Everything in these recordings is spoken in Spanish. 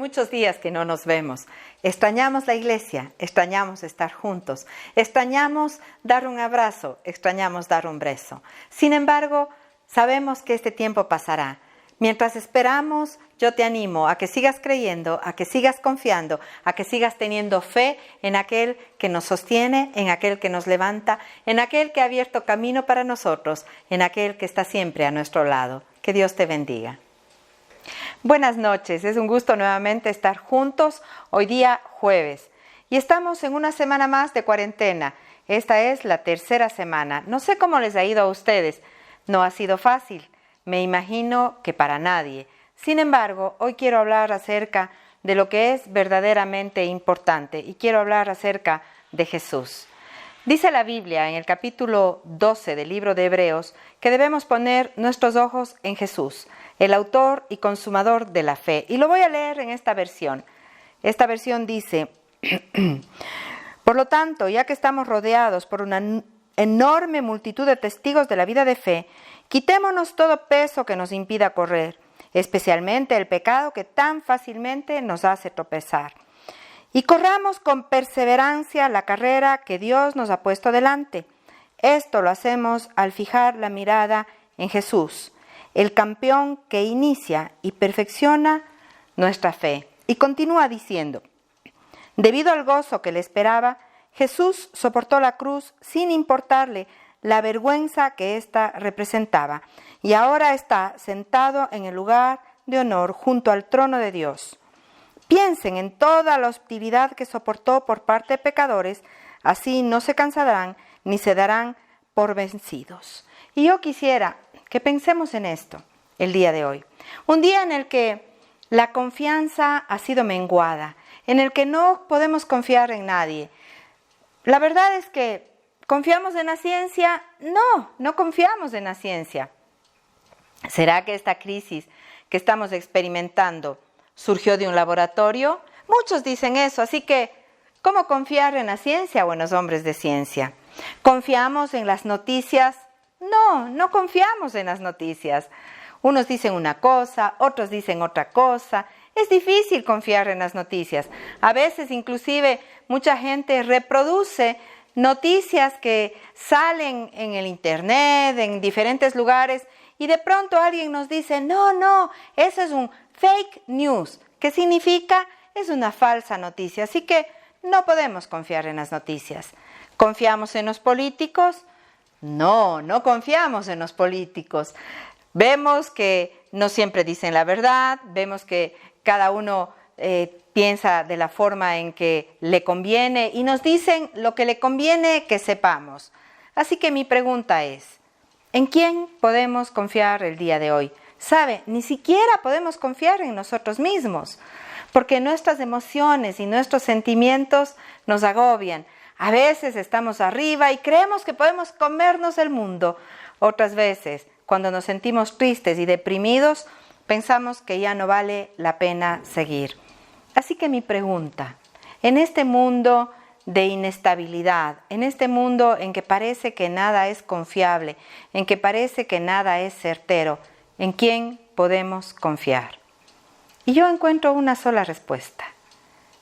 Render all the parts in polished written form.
muchos días que no nos vemos. Extrañamos la iglesia, extrañamos estar juntos, extrañamos dar un abrazo, extrañamos dar un beso. Sin embargo, sabemos que este tiempo pasará. Mientras esperamos, yo te animo a que sigas creyendo, a que sigas confiando, a que sigas teniendo fe en aquel que nos sostiene, en aquel que nos levanta, en aquel que ha abierto camino para nosotros, en aquel que está siempre a nuestro lado. Que Dios te bendiga. Buenas noches, es un gusto nuevamente estar juntos hoy día jueves. Y estamos en una semana más de cuarentena. Esta es la tercera semana. No sé cómo les ha ido a ustedes. No ha sido fácil. Me imagino que para nadie. Sin embargo, hoy quiero hablar acerca de lo que es verdaderamente importante y quiero hablar acerca de Jesús. Dice la Biblia en el capítulo 12 del libro de Hebreos que debemos poner nuestros ojos en Jesús, el autor y consumador de la fe. Y lo voy a leer en esta versión. Esta versión dice, por lo tanto, ya que estamos rodeados por una enorme multitud de testigos de la vida de fe, quitémonos todo peso que nos impida correr, especialmente el pecado que tan fácilmente nos hace tropezar. Y corramos con perseverancia la carrera que Dios nos ha puesto delante. Esto lo hacemos al fijar la mirada en Jesús, el campeón que inicia y perfecciona nuestra fe. Y continúa diciendo, debido al gozo que le esperaba, Jesús soportó la cruz sin importarle la vergüenza que ésta representaba, y ahora está sentado en el lugar de honor junto al trono de Dios. Piensen en toda la hostilidad que soportó por parte de pecadores, así no se cansarán ni se darán por vencidos. Y yo quisiera que pensemos en esto el día de hoy. Un día en el que la confianza ha sido menguada, en el que no podemos confiar en nadie. La verdad es que ¿confiamos en la ciencia? No confiamos en la ciencia. ¿Será que esta crisis que estamos experimentando surgió de un laboratorio? Muchos dicen eso, así que ¿cómo confiar en la ciencia o en los hombres de ciencia? ¿Confiamos en las noticias? No confiamos en las noticias. Unos dicen una cosa, otros dicen otra cosa. Es difícil confiar en las noticias. A veces inclusive mucha gente reproduce noticias que salen en el internet, en diferentes lugares, y de pronto alguien nos dice, no, eso es un fake news. ¿Qué significa? Es una falsa noticia. Así que no podemos confiar en las noticias. ¿Confiamos en los políticos? No confiamos en los políticos. Vemos que no siempre dicen la verdad, vemos que cada uno piensa de la forma en que le conviene y nos dicen lo que le conviene que sepamos. Así que mi pregunta es, ¿en quién podemos confiar el día de hoy? ¿Sabe? Ni siquiera podemos confiar en nosotros mismos, porque nuestras emociones y nuestros sentimientos nos agobian. A veces estamos arriba y creemos que podemos comernos el mundo. Otras veces, cuando nos sentimos tristes y deprimidos, pensamos que ya no vale la pena seguir. Así que mi pregunta, en este mundo de inestabilidad, en este mundo en que parece que nada es confiable, en que parece que nada es certero, ¿en quién podemos confiar? Y yo encuentro una sola respuesta.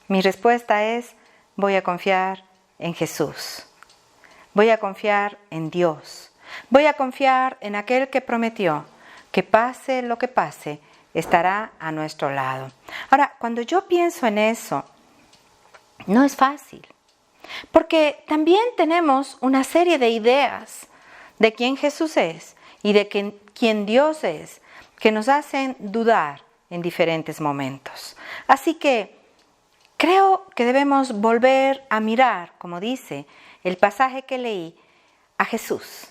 Mi respuesta es, voy a confiar en Jesús. Voy a confiar en Dios. Voy a confiar en aquel que prometió que pase lo que pase, estará a nuestro lado. Ahora, cuando yo pienso en eso, no es fácil, porque también tenemos una serie de ideas de quién Jesús es y de quién Dios es, que nos hacen dudar en diferentes momentos. Así que creo que debemos volver a mirar, como dice el pasaje que leí, a Jesús.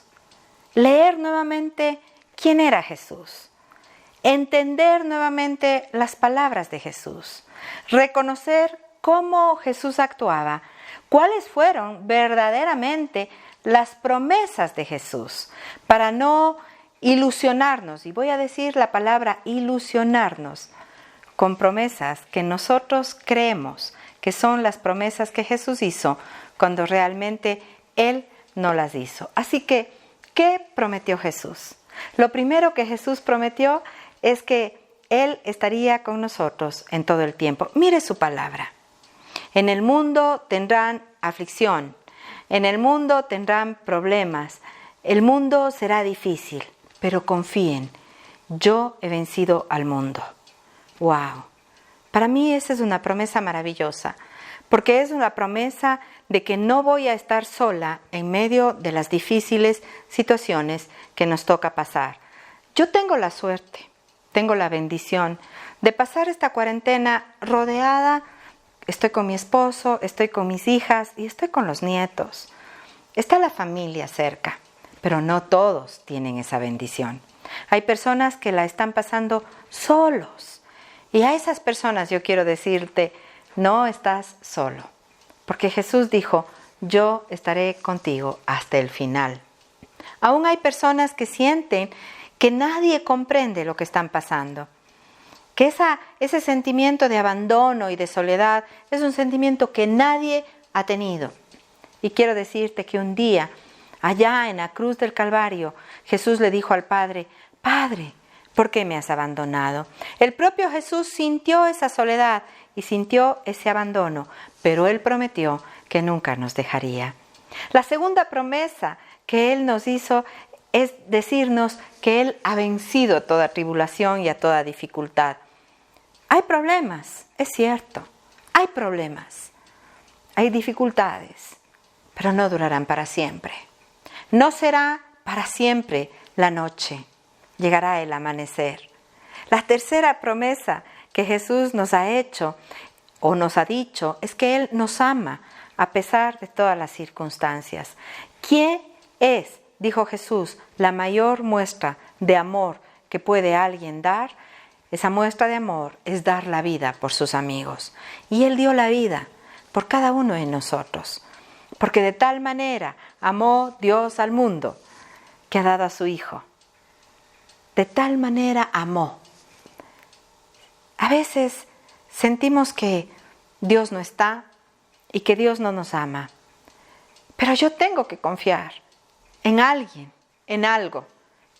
Leer nuevamente quién era Jesús. Entender nuevamente las palabras de Jesús. Reconocer cómo Jesús actuaba. Cuáles fueron verdaderamente las promesas de Jesús. Para no ilusionarnos, y voy a decir la palabra ilusionarnos, con promesas que nosotros creemos que son las promesas que Jesús hizo cuando realmente Él no las hizo. Así que, ¿qué prometió Jesús? Lo primero que Jesús prometió es que Él estaría con nosotros en todo el tiempo. Mire su palabra. En el mundo tendrán aflicción, en el mundo tendrán problemas, el mundo será difícil, pero confíen, yo he vencido al mundo. ¡Wow! Para mí esa es una promesa maravillosa, porque es una promesa de que no voy a estar sola en medio de las difíciles situaciones que nos toca pasar. Yo tengo la suerte, tengo la bendición de pasar esta cuarentena rodeada. Estoy con mi esposo, estoy con mis hijas y estoy con los nietos. Está la familia cerca, pero no todos tienen esa bendición. Hay personas que la están pasando solos. Y a esas personas yo quiero decirte, no estás solo. Porque Jesús dijo, yo estaré contigo hasta el final. Aún hay personas que sienten que nadie comprende lo que están pasando. Que ese sentimiento de abandono y de soledad es un sentimiento que nadie ha tenido. Y quiero decirte que un día, allá en la cruz del Calvario, Jesús le dijo al Padre, Padre, ¿por qué me has abandonado? El propio Jesús sintió esa soledad y sintió ese abandono, pero Él prometió que nunca nos dejaría. La segunda promesa que Él nos hizo es decirnos que Él ha vencido toda tribulación y a toda dificultad. Hay problemas, es cierto, hay problemas, hay dificultades, pero no durarán para siempre. No será para siempre la noche, llegará el amanecer. La tercera promesa que Jesús nos ha hecho o nos ha dicho es que Él nos ama a pesar de todas las circunstancias. ¿Quién es, dijo Jesús, la mayor muestra de amor que puede alguien dar? Esa muestra de amor es dar la vida por sus amigos. Y Él dio la vida por cada uno de nosotros. Porque de tal manera amó Dios al mundo que ha dado a su Hijo. De tal manera amó. A veces sentimos que Dios no está y que Dios no nos ama. Pero yo tengo que confiar en alguien, en algo.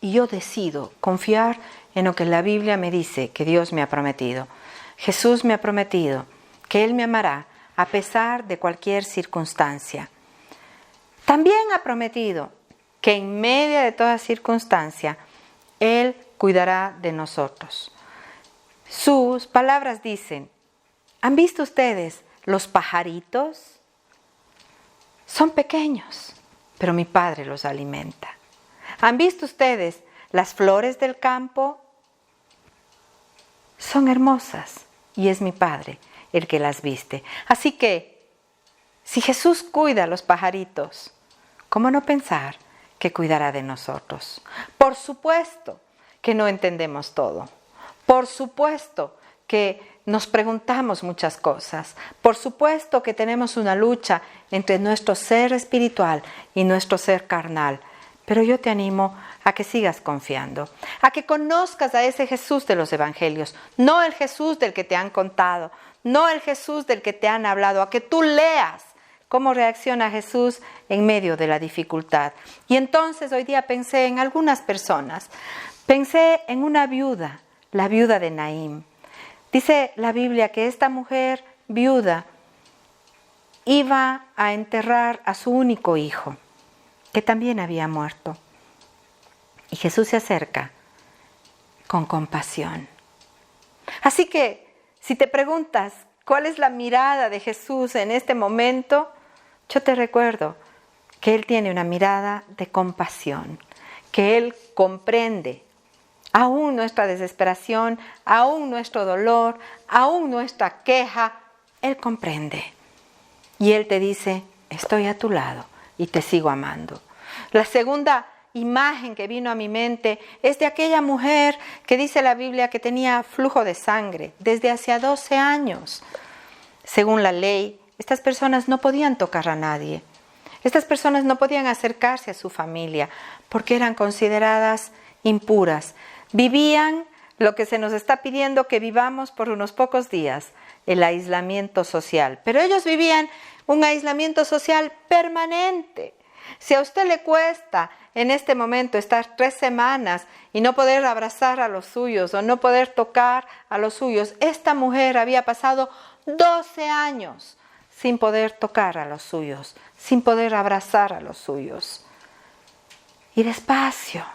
Y yo decido confiar en lo que la Biblia me dice que Dios me ha prometido. Jesús me ha prometido que Él me amará a pesar de cualquier circunstancia. También ha prometido que en medio de toda circunstancia, Él cuidará de nosotros. Sus palabras dicen, ¿han visto ustedes los pajaritos? Son pequeños, pero mi Padre los alimenta. ¿Han visto ustedes las flores del campo? Son hermosas y es mi Padre el que las viste. Así que, si Jesús cuida a los pajaritos, ¿cómo no pensar que cuidará de nosotros? Por supuesto que no entendemos todo. Por supuesto que nos preguntamos muchas cosas. Por supuesto que tenemos una lucha entre nuestro ser espiritual y nuestro ser carnal. Pero yo te animo a que sigas confiando, a que conozcas a ese Jesús de los evangelios, no el Jesús del que te han contado, no el Jesús del que te han hablado, a que tú leas cómo reacciona Jesús en medio de la dificultad. Y entonces hoy día pensé en algunas personas, pensé en una viuda, la viuda de Naín. Dice la Biblia que esta mujer viuda iba a enterrar a su único hijo, que también había muerto. Y Jesús se acerca con compasión. Así que, si te preguntas cuál es la mirada de Jesús en este momento, yo te recuerdo que Él tiene una mirada de compasión, que Él comprende aún nuestra desesperación, aún nuestro dolor, aún nuestra queja. Él comprende. Y Él te dice, estoy a tu lado y te sigo amando. La segunda imagen que vino a mi mente es de aquella mujer que dice la Biblia que tenía flujo de sangre desde hacía 12 años. Según la ley, estas personas no podían tocar a nadie. Estas personas no podían acercarse a su familia porque eran consideradas impuras. Vivían lo que se nos está pidiendo que vivamos por unos pocos días, el aislamiento social. Pero ellos vivían un aislamiento social permanente. Si a usted le cuesta en este momento estar 3 semanas y no poder abrazar a los suyos o no poder tocar a los suyos, esta mujer había pasado 12 años sin poder tocar a los suyos, sin poder abrazar a los suyos. Y despacio,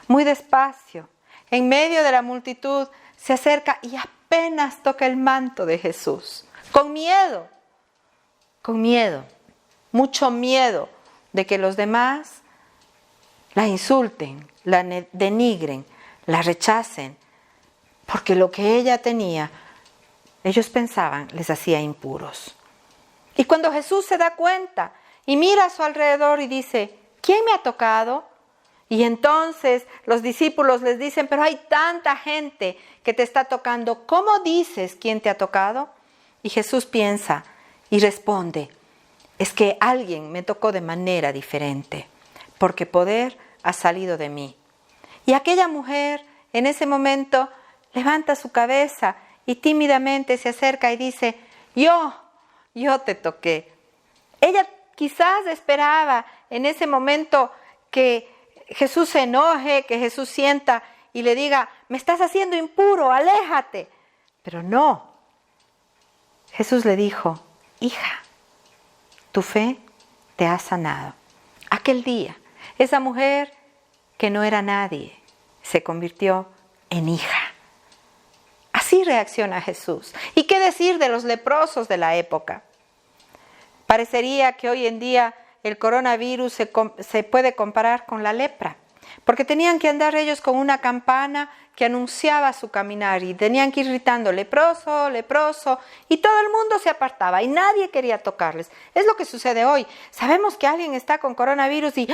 muy despacio, en medio de la multitud, se acerca y apenas toca el manto de Jesús. Con miedo, mucho miedo de que los demás la insulten, la denigren, la rechacen, porque lo que ella tenía, ellos pensaban, les hacía impuros. Y cuando Jesús se da cuenta y mira a su alrededor y dice, ¿quién me ha tocado? Y entonces los discípulos les dicen, pero hay tanta gente que te está tocando, ¿cómo dices quién te ha tocado? Y Jesús piensa y responde, es que alguien me tocó de manera diferente, porque poder ha salido de mí. Y aquella mujer en ese momento levanta su cabeza y tímidamente se acerca y dice, yo te toqué. Ella quizás esperaba en ese momento que Jesús se enoje, que Jesús sienta y le diga, me estás haciendo impuro, aléjate. Pero no. Jesús le dijo, hija, tu fe te ha sanado. Aquel día, esa mujer que no era nadie, se convirtió en hija. Así reacciona Jesús. ¿Y qué decir de los leprosos de la época? Parecería que hoy en día el coronavirus se puede comparar con la lepra, porque tenían que andar ellos con una campana que anunciaba su caminar y tenían que ir gritando leproso, leproso, y todo el mundo se apartaba y nadie quería tocarles. Es lo que sucede hoy. Sabemos que alguien está con coronavirus y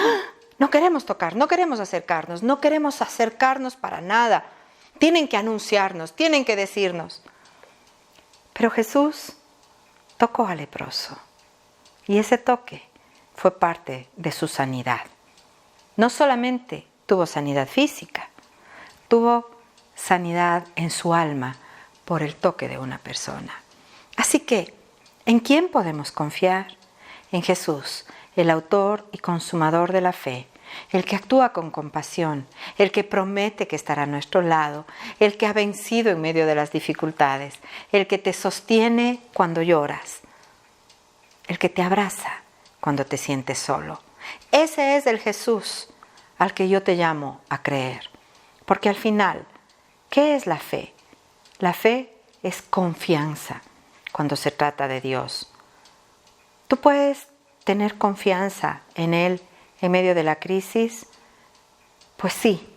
no queremos tocar, no queremos acercarnos para nada. Tienen que anunciarnos, tienen que decirnos. Pero Jesús tocó al leproso y ese toque fue parte de su sanidad. No solamente tuvo sanidad física, tuvo sanidad en su alma por el toque de una persona. Así que, ¿en quién podemos confiar? En Jesús, el autor y consumador de la fe, el que actúa con compasión, el que promete que estará a nuestro lado, el que ha vencido en medio de las dificultades, el que te sostiene cuando lloras, el que te abraza cuando te sientes solo. Ese es el Jesús al que yo te llamo a creer. Porque al final, ¿qué es la fe? La fe es confianza cuando se trata de Dios. Tú puedes tener confianza en Él en medio de la crisis. Pues sí,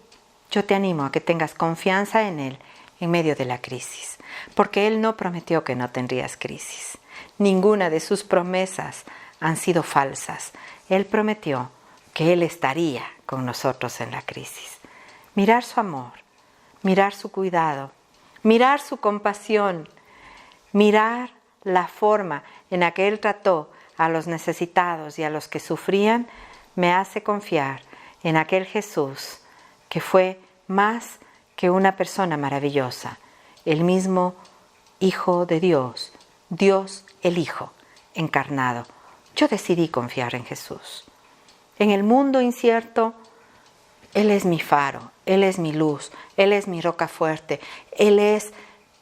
yo te animo a que tengas confianza en Él en medio de la crisis. Porque Él no prometió que no tendrías crisis. Ninguna de sus promesas han sido falsas. Él prometió que Él estaría con nosotros en la crisis. Mirar su amor, mirar su cuidado, mirar su compasión, mirar la forma en la que Él trató a los necesitados y a los que sufrían, me hace confiar en aquel Jesús que fue más que una persona maravillosa, el mismo Hijo de Dios, Dios el Hijo encarnado. Yo decidí confiar en Jesús. En el mundo incierto, Él es mi faro, Él es mi luz, Él es mi roca fuerte, Él es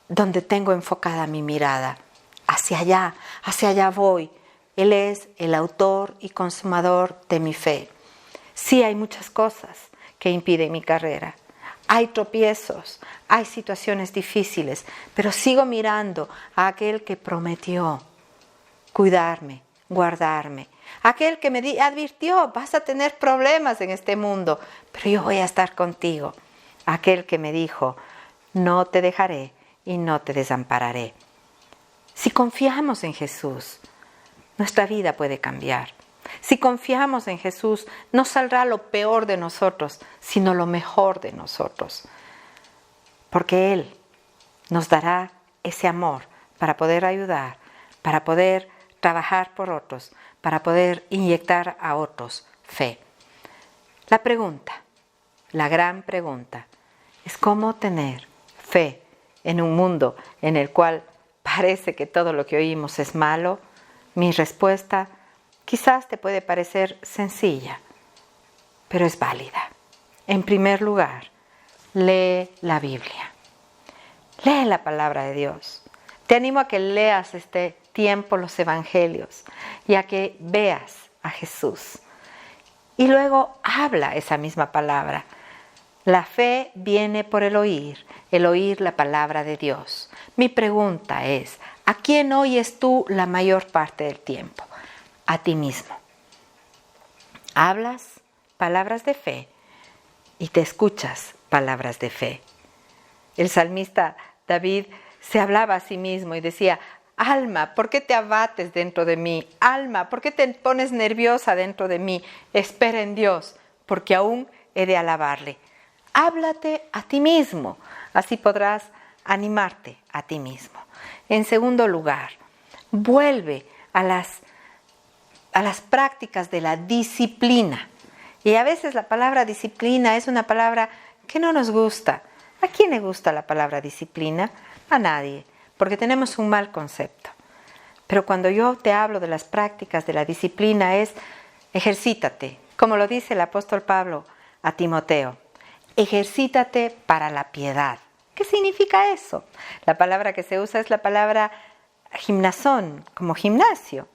donde tengo enfocada mi mirada. Hacia allá voy. Él es el autor y consumador de mi fe. Sí, hay muchas cosas que impiden mi carrera. Hay tropiezos, hay situaciones difíciles, pero sigo mirando a aquel que prometió cuidarme, guardarme. Aquel que me advirtió, vas a tener problemas en este mundo, pero yo voy a estar contigo. Aquel que me dijo, no te dejaré y no te desampararé. Si confiamos en Jesús, nuestra vida puede cambiar. Si confiamos en Jesús, no saldrá lo peor de nosotros, sino lo mejor de nosotros. Porque Él nos dará ese amor para poder ayudar, para poder trabajar por otros, para poder inyectar a otros fe. La pregunta, la gran pregunta, es cómo tener fe en un mundo en el cual parece que todo lo que oímos es malo. Mi respuesta, quizás te puede parecer sencilla, pero es válida. En primer lugar, lee la Biblia. Lee la palabra de Dios. Te animo a que leas este tiempo los evangelios y a que veas a Jesús. Y luego habla esa misma palabra. La fe viene por el oír la palabra de Dios. Mi pregunta es, ¿a quién oyes tú la mayor parte del tiempo? A ti mismo. Hablas palabras de fe y te escuchas palabras de fe. El salmista David se hablaba a sí mismo y decía, alma, ¿por qué te abates dentro de mí? Alma, ¿por qué te pones nerviosa dentro de mí? Espera en Dios, porque aún he de alabarle. Háblate a ti mismo, así podrás animarte a ti mismo. En segundo lugar, vuelve a las prácticas de la disciplina. Y a veces la palabra disciplina es una palabra que no nos gusta. ¿A quién le gusta la palabra disciplina? A nadie, porque tenemos un mal concepto. Pero cuando yo te hablo de las prácticas de la disciplina es ejercítate, como lo dice el apóstol Pablo a Timoteo. Ejercítate para la piedad. ¿Qué significa eso? La palabra que se usa es la palabra gimnasón, como gimnasio.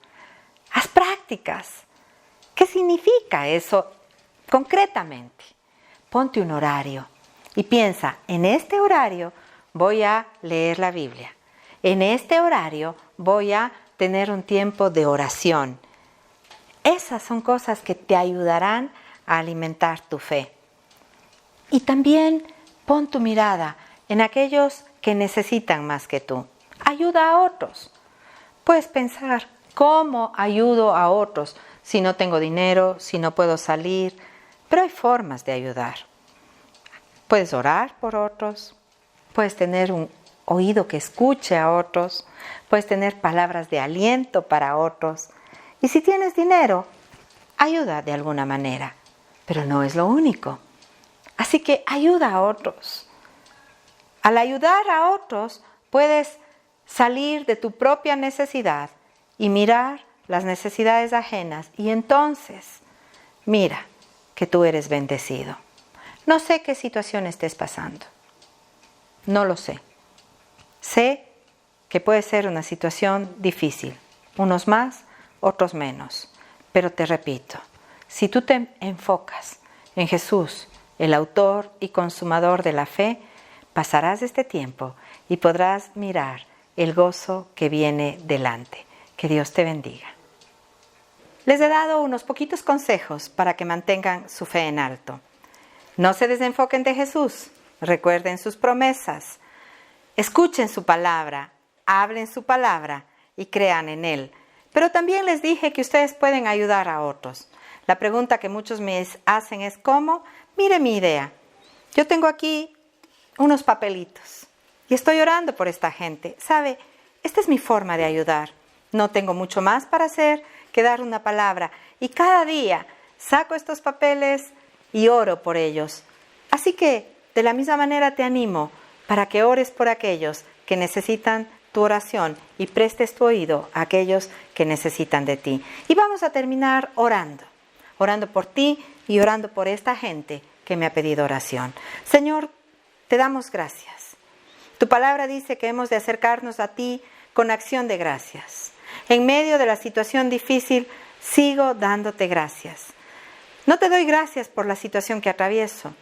Haz prácticas. ¿Qué significa eso concretamente? Ponte un horario y piensa, en este horario voy a leer la Biblia. En este horario voy a tener un tiempo de oración. Esas son cosas que te ayudarán a alimentar tu fe. Y también pon tu mirada en aquellos que necesitan más que tú. Ayuda a otros. Puedes pensar, ¿cómo ayudo a otros si no tengo dinero, si no puedo salir? Pero hay formas de ayudar. Puedes orar por otros, puedes tener un oído que escuche a otros, puedes tener palabras de aliento para otros. Y si tienes dinero, ayuda de alguna manera, pero no es lo único. Así que ayuda a otros. Al ayudar a otros, puedes salir de tu propia necesidad y mirar las necesidades ajenas. Y entonces, mira que tú eres bendecido. No sé qué situación estés pasando. No lo sé. Sé que puede ser una situación difícil. Unos más, otros menos. Pero te repito, si tú te enfocas en Jesús, el autor y consumador de la fe, pasarás este tiempo y podrás mirar el gozo que viene delante. Que Dios te bendiga. Les he dado unos poquitos consejos para que mantengan su fe en alto. No se desenfoquen de Jesús, recuerden sus promesas, escuchen su palabra, hablen su palabra y crean en Él. Pero también les dije que ustedes pueden ayudar a otros. La pregunta que muchos me hacen es ¿cómo? Mire mi idea. Yo tengo aquí unos papelitos y estoy orando por esta gente. ¿Sabe? Esta es mi forma de ayudar. No tengo mucho más para hacer que dar una palabra. Y cada día saco estos papeles y oro por ellos. Así que, de la misma manera te animo para que ores por aquellos que necesitan tu oración y prestes tu oído a aquellos que necesitan de ti. Y vamos a terminar orando por ti y orando por esta gente que me ha pedido oración. Señor, te damos gracias. Tu palabra dice que hemos de acercarnos a ti con acción de gracias. En medio de la situación difícil, sigo dándote gracias. No te doy gracias por la situación que atravieso.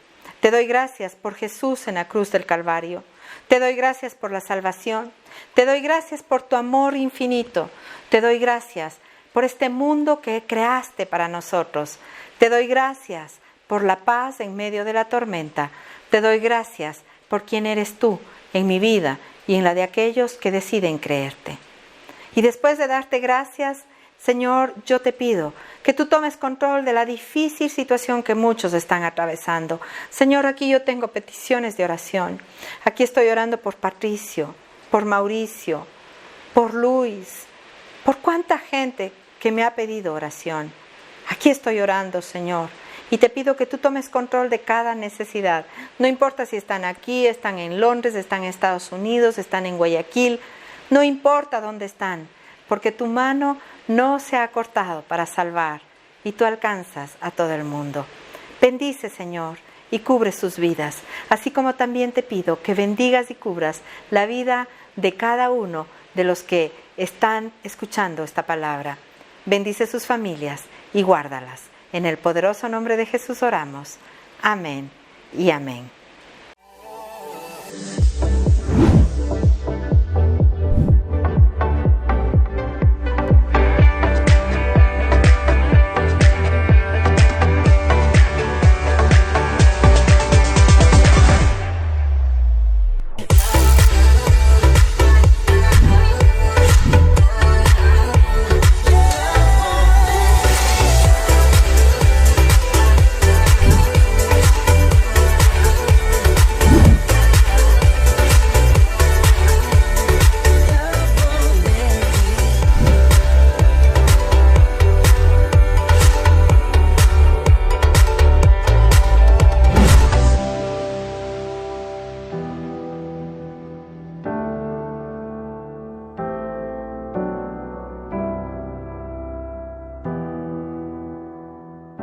Te doy gracias por Jesús en la cruz del Calvario. Te doy gracias por la salvación. Te doy gracias por tu amor infinito. Te doy gracias por este mundo que creaste para nosotros. Te doy gracias por la paz en medio de la tormenta. Te doy gracias por quien eres tú en mi vida y en la de aquellos que deciden creerte. Y después de darte gracias, Señor, yo te pido que tú tomes control de la difícil situación que muchos están atravesando. Señor, aquí yo tengo peticiones de oración. Aquí estoy orando por Patricio, por Mauricio, por Luis, por cuánta gente que me ha pedido oración. Aquí estoy orando, Señor, y te pido que tú tomes control de cada necesidad. No importa si están aquí, están en Londres, están en Estados Unidos, están en Guayaquil, no importa dónde están, porque tu mano no se ha cortado para salvar y tú alcanzas a todo el mundo. Bendice, Señor, y cubre sus vidas, así como también te pido que bendigas y cubras la vida de cada uno de los que están escuchando esta palabra. Bendice sus familias y guárdalas. En el poderoso nombre de Jesús oramos. Amén y amén.